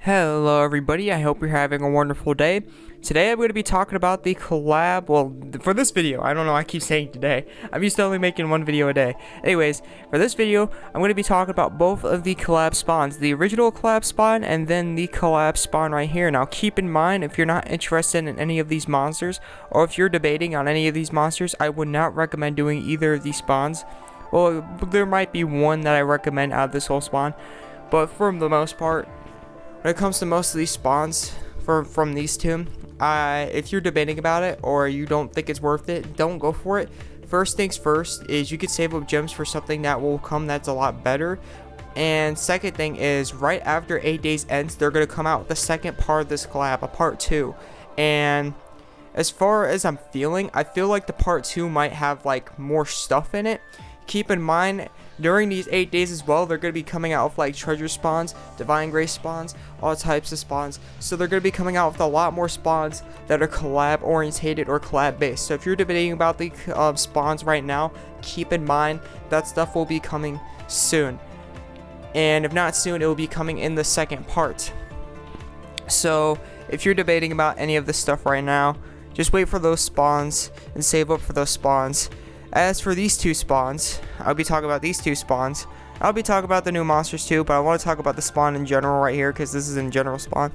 Hello everybody, I hope you're having a wonderful day. Today I'm going to be talking about the collab, well, for this video, I don't know, I keep saying today. I'm used to only making one video a day. Anyways, for this video, I'm going to be talking about both of the collab spawns. The original collab spawn and then the collab spawn right here. Now keep in mind, if you're not interested in any of these monsters, or if you're debating on any of these monsters, I would not recommend doing either of these spawns. Well, there might be one that I recommend out of this whole spawn, but for the most part, when it comes to most of these spawns from these two, if you're debating about it or you don't think it's worth it, don't go for it. First things first is you could save up gems for something that will come that's a lot better. And second thing is, right after 8 days ends, they're going to come out with the second part of this collab, a part 2. And as far as I'm feeling, I feel like the part 2 might have like more stuff in it. Keep in mind, during these 8 days as well, they're going to be coming out with like treasure spawns, divine grace spawns, all types of spawns. So they're going to be coming out with a lot more spawns that are collab orientated or collab based. So if you're debating about the spawns right now, keep in mind that stuff will be coming soon. And if not soon, it will be coming in the second part. So if you're debating about any of this stuff right now, just wait for those spawns and save up for those spawns. As for these two spawns, I'll be talking about these two spawns. I'll be talking about the new monsters too, but I want to talk about the spawn in general right here because this is in general spawn.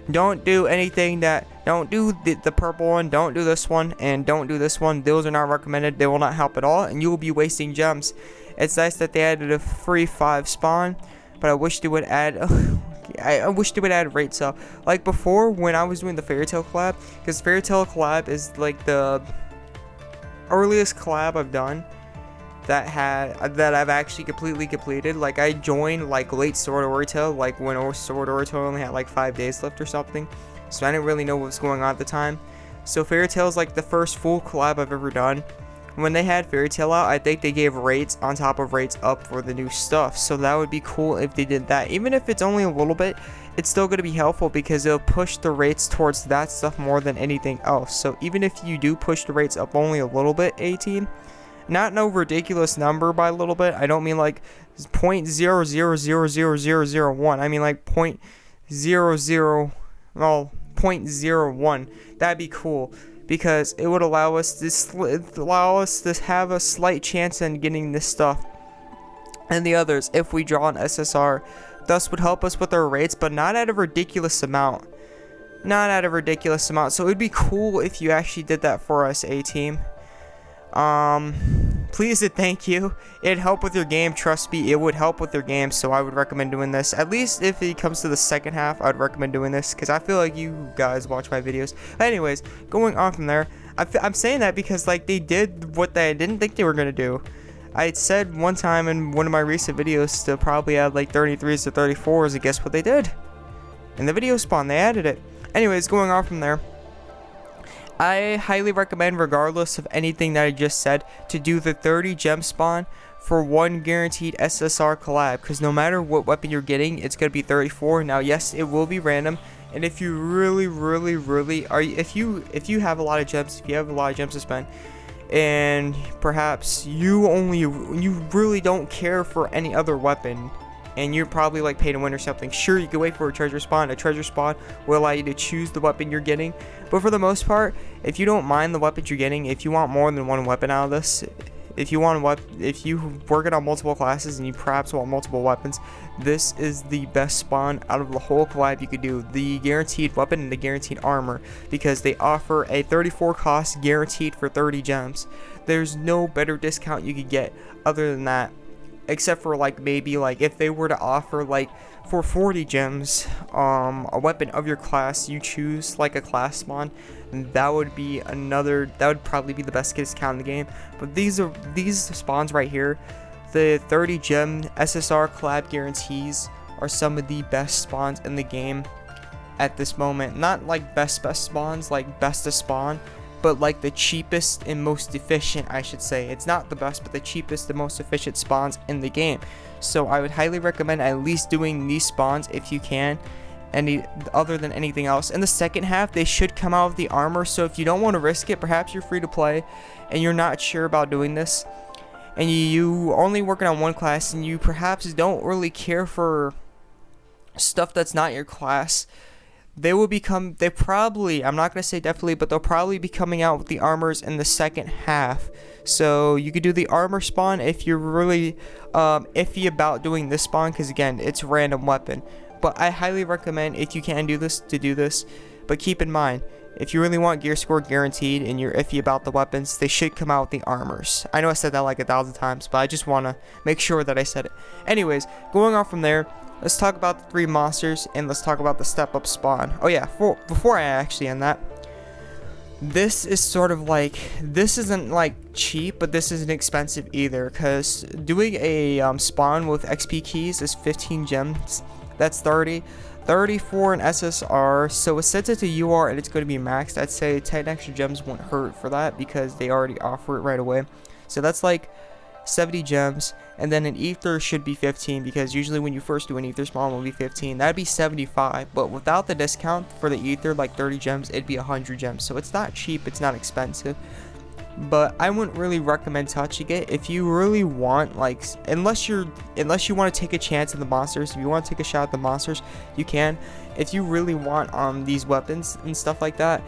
Don't do anything don't do the purple one, don't do this one, and don't do this one. Those are not recommended. They will not help at all, and you will be wasting gems. It's nice that they added a free 5 spawn, but I wish they would add... I wish they would add rates up. Like before, when I was doing the Fairy Tail collab, because Fairy Tail collab is like the earliest collab I've done that I've actually completely completed. Like I joined like late Sword Orito, like when Sword Orito only had like 5 days left or something, so I didn't really know what was going on at the time. So Fairy Tail is like the first full collab I've ever done. When they had Fairy Tail out, I think they gave rates on top of rates up for the new stuff, so that would be cool if they did that. Even if it's only a little bit, it's still going to be helpful because it'll push the rates towards that stuff more than anything else. So even if you do push the rates up only a little bit, 18, not no ridiculous number by a little bit. I don't mean like 0.000001. I mean like 0.01. That'd be cool, because it would allow us to have a slight chance in getting this stuff and the others if we draw an SSR. Thus would help us with our rates, but not at a ridiculous amount. Not at a ridiculous amount. So it would be cool if you actually did that for us, A-Team. Please and thank you. It'd help with your game, trust me, it would help with your game, so I would recommend doing this. At least if it comes to the second half, I'd recommend doing this, because I feel like you guys watch my videos. Anyways, going on from there, I'm saying that because like they did what they didn't think they were going to do. I said one time in one of my recent videos to probably add like 33s to 34s, and guess what they did? In the video spawn, they added it. Anyways, going on from there, I highly recommend, regardless of anything that I just said, to do the 30 gem spawn for one guaranteed SSR collab, because no matter what weapon you're getting, it's going to be 34. Now, yes, it will be random, and if you really are, if you have a lot of gems, if you have a lot of gems to spend, and perhaps you really don't care for any other weapon, and you're probably like pay to win or something, sure, you can wait for a treasure spawn. A treasure spawn will allow you to choose the weapon you're getting, but for the most part, if you don't mind the weapons you're getting, if you want more than one weapon out of this, if you working on multiple classes and you perhaps want multiple weapons, this is the best spawn out of the whole collab you could do. The guaranteed weapon and the guaranteed armor, because they offer a 34 cost guaranteed for 30 gems. There's no better discount you could get other than that, except for like maybe like if they were to offer like for 40 gems a weapon of your class you choose, like a class spawn, that would probably be the best discount in the game. But these spawns right here, the 30 gem SSR collab guarantees, are some of the best spawns in the game at this moment. Not like best spawns, like best to spawn, but like the cheapest and most efficient, I should say. It's not the best, but the cheapest and most efficient spawns in the game. So I would highly recommend at least doing these spawns if you can, other than anything else. In the second half, they should come out with the armor, so if you don't want to risk it, perhaps you're free to play and you're not sure about doing this, and you only working on one class, and you perhaps don't really care for stuff that's not your class, they probably, I'm not going to say definitely, but they'll probably be coming out with the armors in the second half. So you could do the armor spawn if you're really iffy about doing this spawn, because again, it's a random weapon. But I highly recommend, if you can do this, to do this. But keep in mind, if you really want gear score guaranteed and you're iffy about the weapons, they should come out with the armors. I know I said that like 1,000 times, but I just want to make sure that I said it. Anyways, going on from there, let's talk about the 3 monsters, and let's talk about the step-up spawn. Oh yeah, before I actually end that, this is sort of like, this isn't like cheap, but this isn't expensive either, because doing a spawn with XP keys is 15 gems. That's 30 for an SSR, so it sets it to UR and it's going to be maxed. I'd say 10 extra gems won't hurt for that, because they already offer it right away. So that's like 70 gems, and then an ether should be 15, because usually when you first do an ether spawn, it will be 15. That'd be 75, but without the discount for the ether, like 30 gems, it'd be 100 gems. So it's not cheap, it's not expensive, but I wouldn't really recommend touching it if you really want, like, unless you want to take a chance at the monsters. If you want to take a shot at the monsters, you can. If you really want these weapons and stuff like that,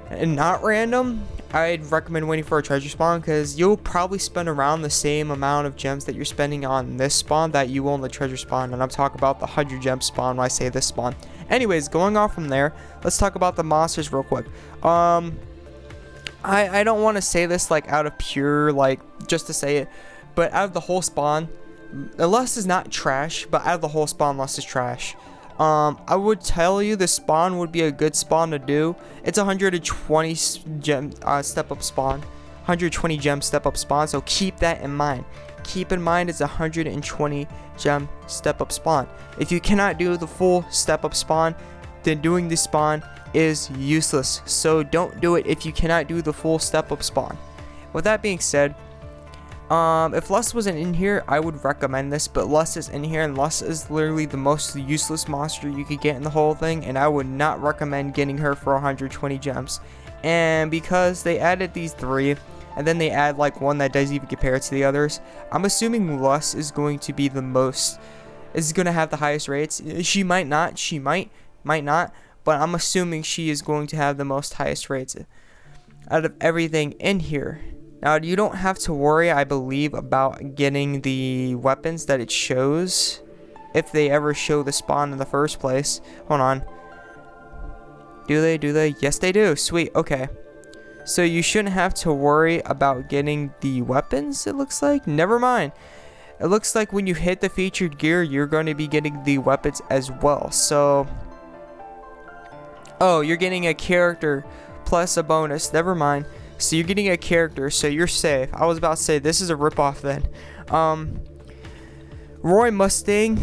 and not random, I'd recommend waiting for a treasure spawn, because you'll probably spend around the same amount of gems that you're spending on this spawn that you will on the treasure spawn. And I'm talking about the 100 gem spawn when I say this spawn. Anyways, going off from there, let's talk about the monsters real quick. I don't want to say this like out of pure, like, just to say it, but out of the whole spawn, Lust is not trash, but out of the whole spawn, Lust is trash. I would tell you the spawn would be a good spawn to do. It's 120 gem step up spawn, 120 gem step up spawn, so keep that in mind. Keep in mind it's 120 gem step up spawn. If you cannot do the full step up spawn, then doing this spawn is useless. So don't do it if you cannot do the full step up spawn. With that being said, if Lust wasn't in here, I would recommend this, but Lust is in here, and Lust is literally the most useless monster you could get in the whole thing, and I would not recommend getting her for 120 gems. And because they added these 3, and then they add like one that doesn't even compare to the others, I'm assuming Lust is going to be the most, is going to have the highest rates. She might not, might not, but I'm assuming she is going to have the most highest rates out of everything in here. Now, you don't have to worry, I believe, about getting the weapons that it shows, if they ever show the spawn in the first place. Hold on. Do they? Yes, they do. Sweet. Okay. So you shouldn't have to worry about getting the weapons, it looks like. Never mind. It looks like when you hit the featured gear, you're going to be getting the weapons as well. So, oh, you're getting a character plus a bonus. Never mind. So you're getting a character, so you're safe. I was about to say, this is a ripoff then. Roy Mustang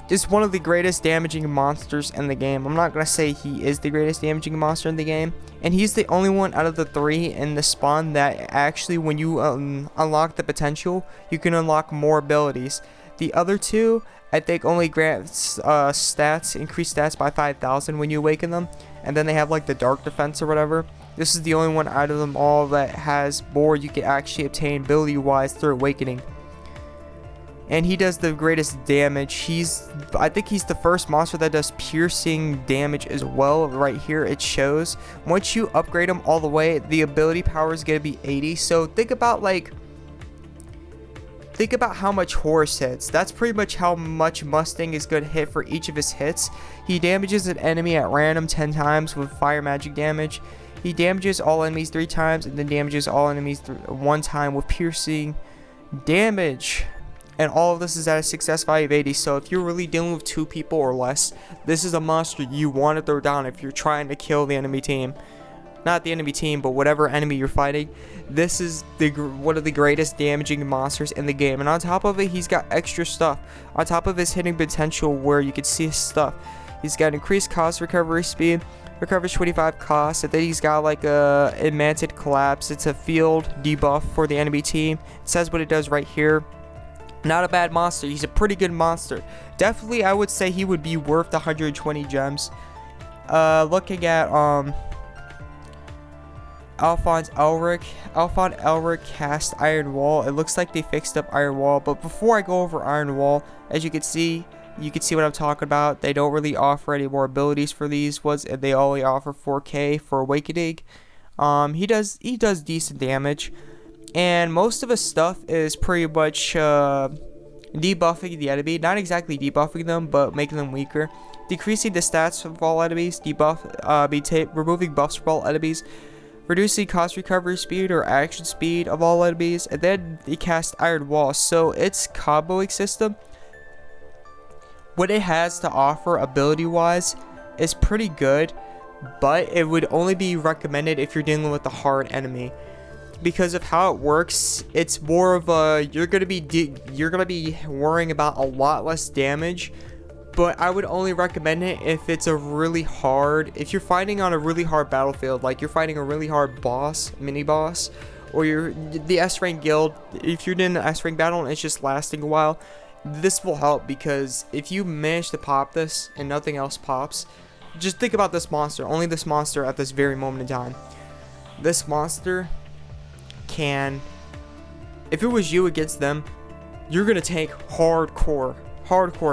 is one of the greatest damaging monsters in the game. I'm not going to say he is the greatest damaging monster in the game. And he's the only one out of the 3 in the spawn that actually, when you unlock the potential, you can unlock more abilities. The other 2, I think, only grants increase stats by 5,000 when you awaken them. And then they have like the dark defense or whatever. This is the only one out of them all that has more you can actually obtain ability wise through awakening. And he does the greatest damage. I think he's the first monster that does piercing damage as well. Right here it shows. Once you upgrade him all the way, the ability power is going to be 80. So think about how much horse hits. That's pretty much how much Mustang is going to hit for each of his hits. He damages an enemy at random 10 times with fire magic damage. He damages all enemies 3 times, and then damages all enemies 1 time with piercing damage. And all of this is at a success value of 80. So if you're really dealing with 2 people or less, this is a monster you want to throw down if you're trying to kill the enemy team. Not the enemy team, but whatever enemy you're fighting. This is one of the greatest damaging monsters in the game. And on top of it, he's got extra stuff. On top of his hitting potential, where you can see his stuff, he's got increased cost recovery speed, recovers 25 costs, and then he's got like a Imanted Collapse. It's a field debuff for the enemy team. It says what it does right here. Not a bad monster. He's a pretty good monster. Definitely, I would say he would be worth the 120 gems. Looking at Alphonse Elric. Alphonse Elric cast Iron Wall. It looks like they fixed up Iron Wall, but before I go over Iron Wall, as you can see, you can see what I'm talking about. They don't really offer any more abilities for these ones, and they only offer 4K for Awakening. He does decent damage, and most of his stuff is pretty much debuffing the enemy. Not exactly debuffing them, but making them weaker. Decreasing the stats of all enemies, removing buffs from all enemies, reducing cost recovery speed or action speed of all enemies, and then they cast Iron Wall. So its comboing system, what it has to offer ability wise, is pretty good, but it would only be recommended if you're dealing with a hard enemy. Because of how it works, it's more of a you're gonna be worrying about a lot less damage. But I would only recommend it if it's a really hard, if you're fighting on a really hard battlefield, like you're fighting a really hard boss, mini boss, or you're the S rank guild. If you're doing the S rank battle and it's just lasting a while, this will help, because if you manage to pop this and nothing else pops, just think about this monster, only this monster at this very moment in time. This monster can, if it was you against them, you're gonna tank hardcore.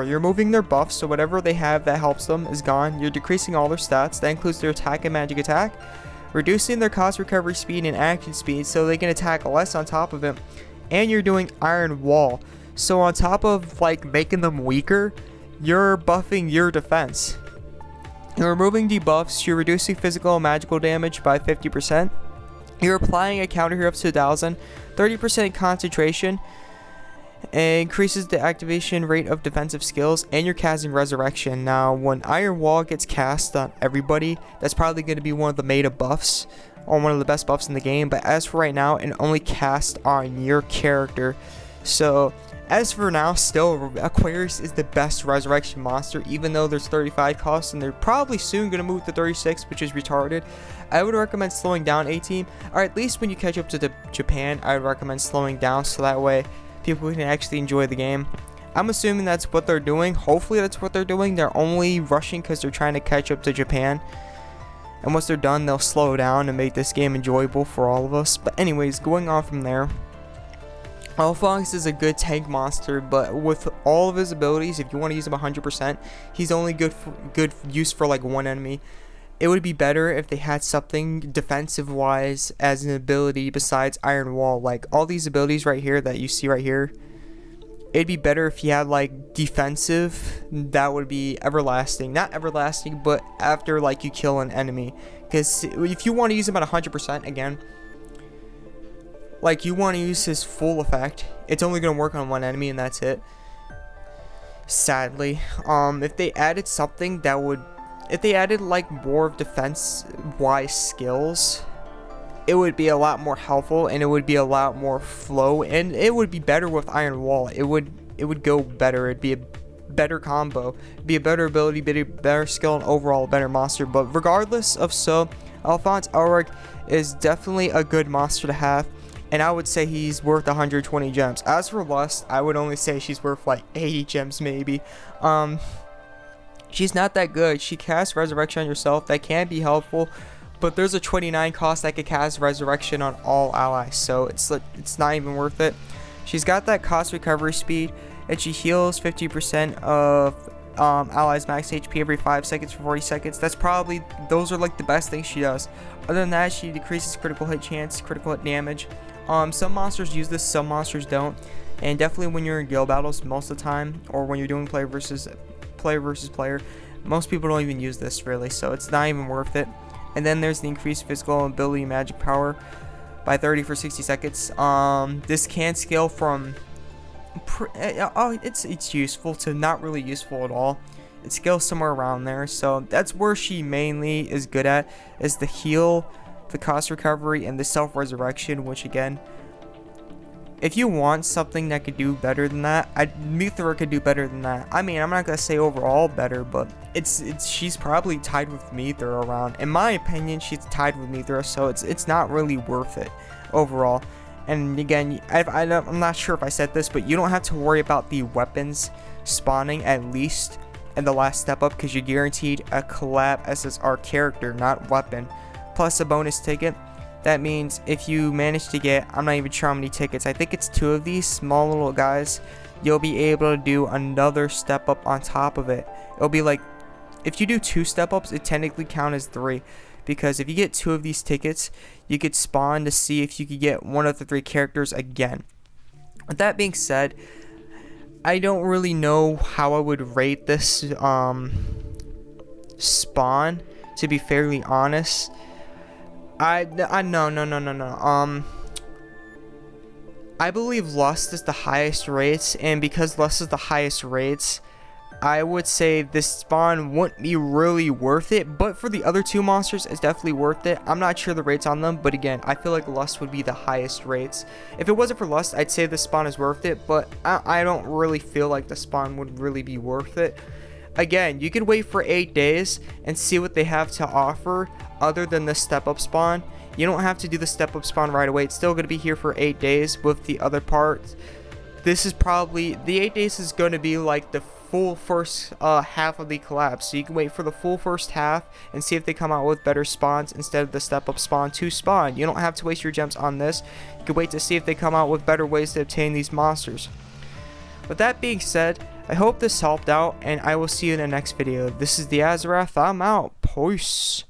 You're moving their buffs, so whatever they have that helps them is gone. You're decreasing all their stats, that includes their attack and magic attack, reducing their cost recovery speed and action speed so they can attack less on top of it, and you're doing Iron Wall. So on top of like making them weaker, you're buffing your defense. You're removing debuffs, you're reducing physical and magical damage by 50%. You're applying a counter here up to 1,000, 30% concentration, increases the activation rate of defensive skills, and you're casting Resurrection. Now, when Iron Wall gets cast on everybody, that's probably going to be one of the meta buffs, or one of the best buffs in the game. But as for right now, it only casts on your character. So, as for now, still, Aquarius is the best Resurrection monster, even though there's 35 costs, and they're probably soon going to move to 36, which is retarded. I would recommend slowing down A-Team, or at least when you catch up to Japan, I would recommend slowing down, so that way people can actually enjoy the game. I'm assuming that's what they're doing. Hopefully that's what they're doing. They're only rushing because they're trying to catch up to Japan. And once they're done, they'll slow down and make this game enjoyable for all of us. But anyways, going on from there, Alphonse is a good tank monster, but with all of his abilities, if you want to use him 100%, he's only good use for like one enemy. It would be better if they had something defensive wise as an ability besides Iron Wall. Like all these abilities right here that you see right here, it'd be better if you had like defensive. That would be everlasting. Not everlasting, but after like you kill an enemy. Because if you want to use him at 100% again, like you want to use his full effect, it's only going to work on one enemy and that's it. Sadly, if they added something that would, if they added like more of defense wise skills, it would be a lot more helpful and it would be a lot more flow, and it would be better with Iron Wall. It would go better. It'd be a better combo, be a better ability, better skill, and overall a better monster. But regardless of so, Alphonse Elric is definitely a good monster to have, and I would say he's worth 120 gems. As for Lust, I would only say she's worth like 80 gems maybe. She's not that good. She casts Resurrection on yourself. That can be helpful, but there's a 29 cost that could cast Resurrection on all allies, so it's not even worth it. She's got that cost recovery speed, and she heals 50% of allies max HP every 5 seconds for 40 seconds. Those are like the best things she does. Other than that, she decreases critical hit chance, critical hit damage. Some monsters use this, some monsters don't, and definitely when you're in guild battles most of the time, or when you're doing player versus player, most people don't even use this really, so it's not even worth it. And then there's the increased physical ability magic power by 30 for 60 seconds. This can scale from it's useful to not really useful at all. It scales somewhere around there, so that's where she mainly is good at, is the heal, the cost recovery, and the self-resurrection, which again, if you want something that could do better than that, Mithra could do better than that. I mean, I'm not gonna say overall better, but she's probably tied with Mithra around. In my opinion, she's tied with Mithra, so it's not really worth it overall. And again, I'm not sure if I said this, but you don't have to worry about the weapons spawning at least in the last step up, because you're guaranteed a Collab SSR character, not weapon, plus a bonus ticket. That means if you manage to get, I'm not even sure how many tickets, I think it's 2 of these small little guys, you'll be able to do another step up on top of it. It'll be like, if you do 2 step ups, it technically count as 3. Because if you get 2 of these tickets, you could spawn to see if you could get one of the 3 characters again. With that being said, I don't really know how I would rate this spawn, to be fairly honest. No. I believe Lust is the highest rates, and because Lust is the highest rates, I would say this spawn wouldn't be really worth it, but for the other 2 monsters, it's definitely worth it. I'm not sure the rates on them, but again, I feel like Lust would be the highest rates. If it wasn't for Lust, I'd say this spawn is worth it, but I don't really feel like the spawn would really be worth it. Again, you could wait for 8 days and see what they have to offer other than the step up spawn. You don't have to do the step up spawn right away. It's still going to be here for 8 days with the other parts. This is probably, the 8 days is going to be like the full first half of the collab, so you can wait for the full first half and see if they come out with better spawns instead of the step up spawn to spawn. You don't have to waste your gems on this. You can wait to see if they come out with better ways to obtain these monsters. With that being said, I hope this helped out, and I will see you in the next video. This is the AzureWrath. I'm out. Peace.